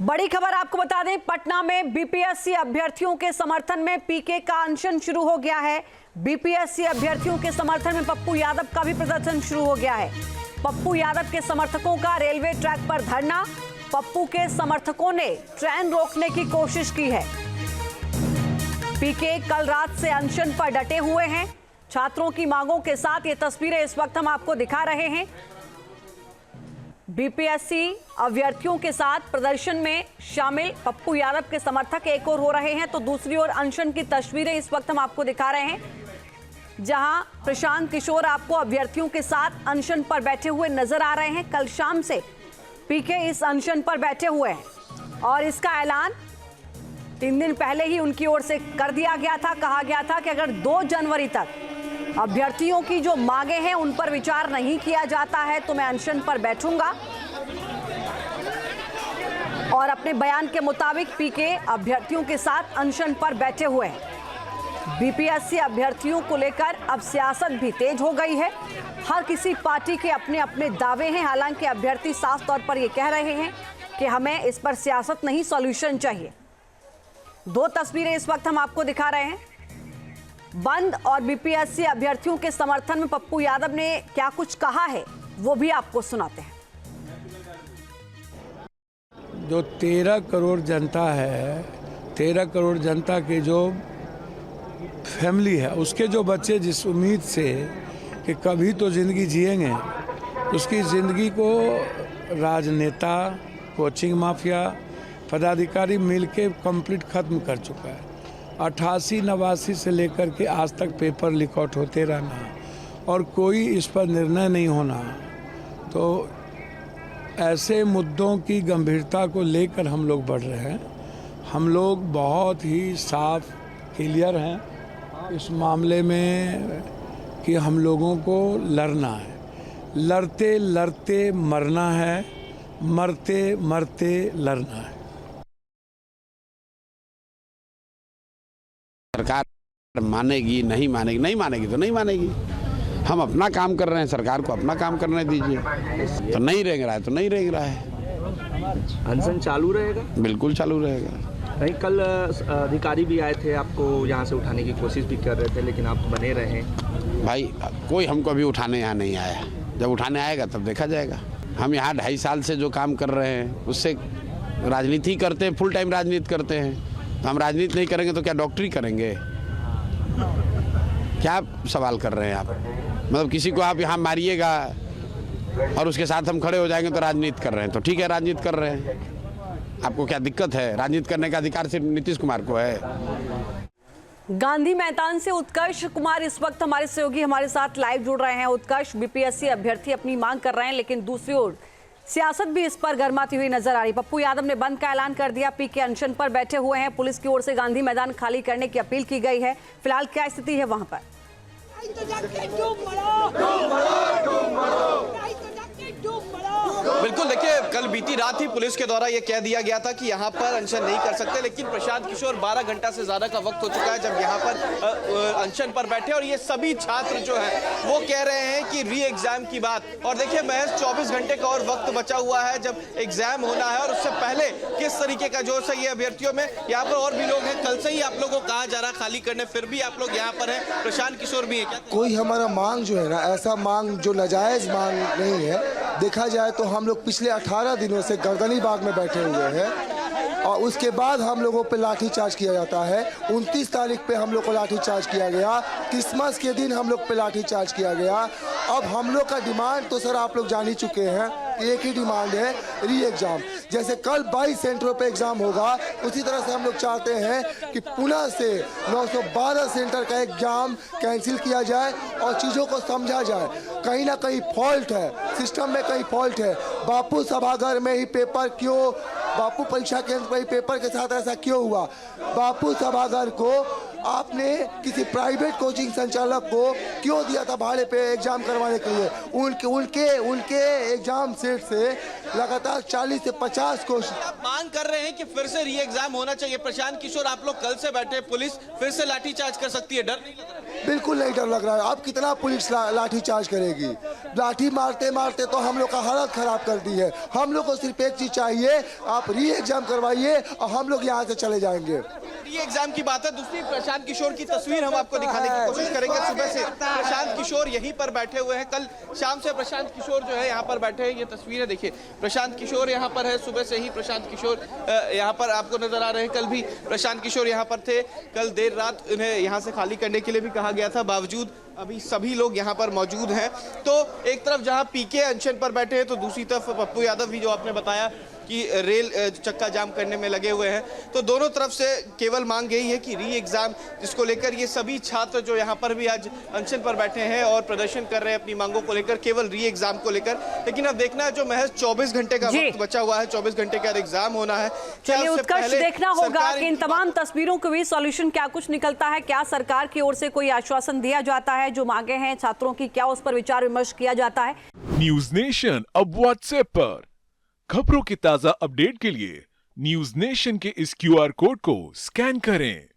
बड़ी खबर आपको बता दें, पटना में बीपीएससी अभ्यर्थियों के समर्थन में पीके का अनशन शुरू हो गया है। बीपीएससी अभ्यर्थियों के समर्थन में पप्पू यादव का भी प्रदर्शन शुरू हो गया है। पप्पू यादव के समर्थकों का रेलवे ट्रैक पर धरना। पप्पू के समर्थकों ने ट्रेन रोकने की कोशिश की है। पीके कल रात से अनशन पर डटे हुए हैं। छात्रों की मांगों के साथ ये तस्वीरें इस वक्त हम आपको दिखा रहे हैं। बीपीएससी अभ्यर्थियों के साथ प्रदर्शन में शामिल पप्पू यादव के समर्थक एक ओर हो रहे हैं, तो दूसरी ओर अनशन की तस्वीरें इस वक्त हम आपको दिखा रहे हैं, जहां प्रशांत किशोर आपको अभ्यर्थियों के साथ अनशन पर बैठे हुए नजर आ रहे हैं। कल शाम से पीके इस अनशन पर बैठे हुए हैं और इसका ऐलान 3 दिन पहले ही उनकी ओर से कर दिया गया था। कहा गया था कि अगर 2 जनवरी तक अभ्यर्थियों की जो मांगे हैं उन पर विचार नहीं किया जाता है तो मैं अनशन पर बैठूंगा। और अपने बयान के मुताबिक पीके अभ्यर्थियों के साथ अनशन पर बैठे हुए हैं। बीपीएससी अभ्यर्थियों को लेकर अब सियासत भी तेज हो गई है। हर किसी पार्टी के अपने अपने दावे हैं। हालांकि अभ्यर्थी साफ तौर पर यह कह रहे हैं कि हमें इस पर सियासत नहीं, सॉल्यूशन चाहिए। 2 तस्वीरें इस वक्त हम आपको दिखा रहे हैं। बंद और बीपीएससी अभ्यर्थियों के समर्थन में पप्पू यादव ने क्या कुछ कहा है वो भी आपको सुनाते हैं। जो 13 करोड़ जनता है, 13 करोड़ जनता के जो फैमिली है, उसके जो बच्चे जिस उम्मीद से कि कभी तो ज़िंदगी जिएंगे, उसकी ज़िंदगी को राजनेता, कोचिंग माफिया, पदाधिकारी मिलके कंप्लीट ख़त्म कर चुका है। 88-89 से लेकर के आज तक पेपर लीक आउट होते रहना और कोई इस पर निर्णय नहीं होना, तो ऐसे मुद्दों की गंभीरता को लेकर हम लोग बढ़ रहे हैं। हम लोग बहुत ही साफ क्लियर हैं इस मामले में कि हम लोगों को लड़ना है, लड़ते लड़ते मरना है, मरते मरते लड़ना है। सरकार मानेगी नहीं मानेगी, नहीं मानेगी तो नहीं मानेगी। हम अपना काम कर रहे हैं, सरकार को अपना काम करने दीजिए। तो नहीं रेंग रहा है तो नहीं रेंग रहा है। अनशन चालू रहेगा? बिल्कुल चालू रहेगा। नहीं, कल अधिकारी भी आए थे, आपको यहाँ से उठाने की कोशिश भी कर रहे थे, लेकिन आप बने रहे। भाई कोई हमको अभी उठाने यहाँ नहीं आया। जब उठाने आएगा तब देखा जाएगा। हम यहाँ 2.5 साल से जो काम कर रहे हैं उससे राजनीति करते हैं, फुल टाइम राजनीति करते हैं। तो हम राजनीति नहीं करेंगे तो क्या डॉक्टरी करेंगे? क्या सवाल कर रहे हैं आप? मतलब किसी को आप यहाँ मारिएगा और उसके साथ हम खड़े हो जाएंगे तो राजनीति कर रहे हैं। तो ठीक है, राजनीति कर रहे हैं। आपको क्या दिक्कत है? राजनीति करने का अधिकार सिर्फ नीतीश कुमार को है। गांधी मैदान से उत्कर्ष कुमार इस वक्त हमारे सहयोगी हमारे साथ लाइव जुड़ रहे हैं। उत्कर्ष, बीपीएससी अभ्यर्थी अपनी मांग कर रहे हैं, लेकिन दूसरी ओर सियासत भी इस पर गर्माती हुई नजर आ रही। पप्पू यादव ने बंद का ऐलान कर दिया, पीके अनशन पर बैठे हुए हैं। पुलिस की ओर से गांधी मैदान खाली करने की अपील की गई है। फिलहाल क्या स्थिति है वहां पर? बिल्कुल, देखिए कल बीती रात ही पुलिस के द्वारा ये कह दिया गया था कि यहाँ पर अनशन नहीं कर सकते, लेकिन प्रशांत किशोर 12 घंटा से ज्यादा का वक्त हो चुका है जब यहाँ पर अनशन पर बैठे, और ये सभी छात्र जो हैं वो कह रहे हैं कि री एग्जाम की बात। और देखिए महज 24 घंटे का और वक्त बचा हुआ है जब एग्जाम होना है, और उससे पहले किस तरीके का जोश है ये अभ्यर्थियों में। यहाँ पर और भी लोग हैं, कल से ही आप लोगों को कहा जा रहा खाली करने, फिर भी आप लोग यहाँ पर हैं। प्रशांत किशोर भी है। कोई हमारा मांग जो है ना, ऐसा मांग जो नाजायज मांग नहीं है। देखा जाए तो हम लोग पिछले 18 दिनों से गर्दनी बाग में बैठे हुए हैं और उसके बाद हम लोगों पे लाठीचार्ज किया जाता है। 29 तारीख पे हम लोग को लाठीचार्ज किया गया, क्रिसमस के दिन हम लोग पे लाठीचार्ज किया गया। अब हम लोग का डिमांड तो सर आप लोग जान ही चुके हैं, एक ही डिमांड है, री एग्जाम। जैसे कल 22 सेंटरों पे एग्जाम होगा, उसी तरह से हम लोग चाहते हैं कि पुनः से 912 सेंटर का एग्जाम कैंसिल किया जाए और चीज़ों को समझा जाए। कहीं ना कहीं फॉल्ट है, सिस्टम में कहीं फॉल्ट है। बापू सभागार में ही पेपर क्यों, बापू परीक्षा केंद्र पर ही पेपर के साथ ऐसा क्यों हुआ? बापू सभागार को आपने किसी प्राइवेट कोचिंग संचालक को क्यों दिया था भाड़े पे एग्जाम करवाने के लिए? उनके एग्जाम सेट से लगातार 40 से 50 क्वेश्चन। आप मांग कर रहे हैं कि फिर से री एग्जाम होना चाहिए। प्रशांत किशोर, आप लोग कल से बैठे, पुलिस फिर से लाठीचार्ज कर सकती है, डर नहीं लग रहा? बिल्कुल नहीं डर लग रहा है। अब कितना पुलिस लाठी चार्ज करेगी? लाठी मारते मारते तो हम लोग का हालत खराब कर दी है। हम लोग को सिर्फ एक चीज चाहिए, आप री एग्जाम करवाइए और हम लोग यहाँ से चले जाएंगे। ये एग्जाम की बात है। दूसरी प्रशांत किशोर की तस्वीर हम आपको दिखाने की कोशिश करेंगे। सुबह से प्रशांत किशोर यहीं पर बैठे हुए हैं। कल शाम से प्रशांत किशोर जो है यहाँ पर बैठे हैं। ये तस्वीरें देखिए, प्रशांत किशोर यहाँ पर है। सुबह से ही प्रशांत किशोर यहाँ पर आपको नजर आ रहे हैं। कल भी प्रशांत किशोर यहाँ पर थे। कल देर रात उन्हें यहाँ से खाली करने के लिए भी कहा गया था, बावजूद अभी सभी लोग यहाँ पर मौजूद हैं। तो एक तरफ जहाँ पीके अनशन पर बैठे हैं, तो दूसरी तरफ पप्पू यादव भी, जो आपने बताया कि रेल चक्का जाम करने में लगे हुए हैं। तो दोनों तरफ से केवल मांग यही है कि री एग्जाम, जिसको लेकर ये सभी छात्र जो यहाँ पर भी आज अनशन पर बैठे हैं और प्रदर्शन कर रहे हैं अपनी मांगों को लेकर, केवल री एग्जाम को लेकर। लेकिन अब देखना है, जो महज 24 घंटे का वक्त बचा हुआ है, 24 घंटे का एग्जाम होना है। चलिए उत्कर्ष, देखना होगा कि इन तमाम तस्वीरों के भी सॉल्यूशन क्या कुछ निकलता है। क्या सरकार की ओर से कोई आश्वासन दिया जाता है? जो मांगे हैं छात्रों की, क्या उस पर विचार विमर्श किया जाता है? न्यूज नेशन अब व्हाट्सएप पर खबरों की ताजा अपडेट के लिए न्यूज नेशन के इस QR कोड को स्कैन करें।